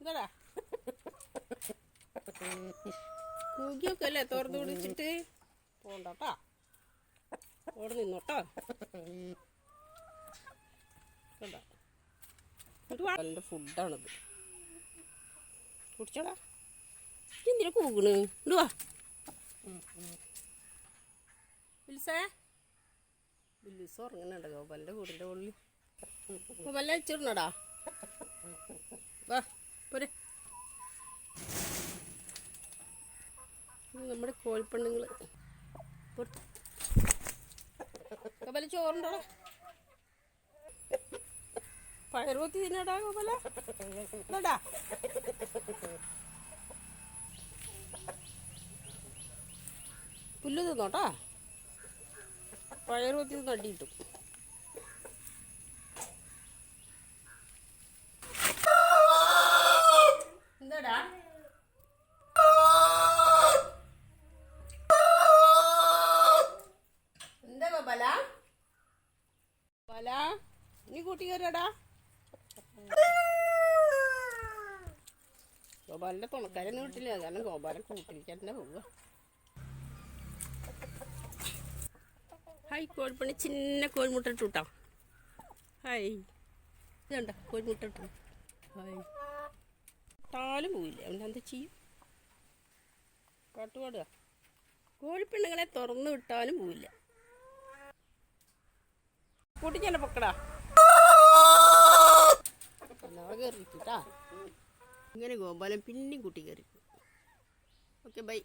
എന്താടാ കൂകിയൊക്കെ അല്ലേ തുറന്നു പിടിച്ചിട്ട് പോണ്ടോട്ടാ. ഓടെ നിന്നോട്ടോ. കണ്ടോ എൻ്റെ ഫുഡാണിത്. കുടിച്ചോടാ. എന്തിനാ കൂകണ്? ഇടുവാ ബിൽസേ. ബില്ലുസ് ഉറങ്ങുന്നുണ്ട് ഗോപാലിൻ്റെ കൂടിൻ്റെ ഉള്ളിൽ. ഗോപാലിനെ വെച്ചിരുന്നോടാ. വാ പോരെ. നമ്മുടെ കോഴിപ്പെണ്ണുങ്ങൾ ഗോപാല ചോറുണ്ടോടാ. പയറുപത്തി തിന്നടാ ഗോപാല. ഇതാ പുല്ല് തിന്നോട്ടാ. പയറുപത്തി തിന്ന് അടി കിട്ടും. എന്താടാ എന്താ ഗോപാല? ഗോപാല നീ കൂട്ടി കയറിയടാ. ഗോപാലിൻ്റെ തുണക്കാരൊന്നും കിട്ടില്ല. കാരണം ഗോപാലൻ കൂട്ടിരിക്കാൻ തന്നെ പോവുക. ഹായ് കോഴിപ്പണി ചിന്ന കോഴിമുട്ട ഇട്ടു കേട്ടോ. ഹായ് ഇതുണ്ട കോഴിമുട്ട ഇട്ടു. ഹായ് ഇട്ടാലും പോയില്ല. അവൻ്റെ എന്താ ചെയ്യും? കാട്ടുപാടുക. കോഴിപ്പെണ്ണുങ്ങളെ തുറന്നു വിട്ടാലും പോവില്ല. കൂട്ടിക്കന്നെ പൊക്കടാ. നാളെ കയറിട്ടാ. ഇങ്ങനെ ഗോപാലൻ പിന്നെയും കൂട്ടി കയറി. Okay bye.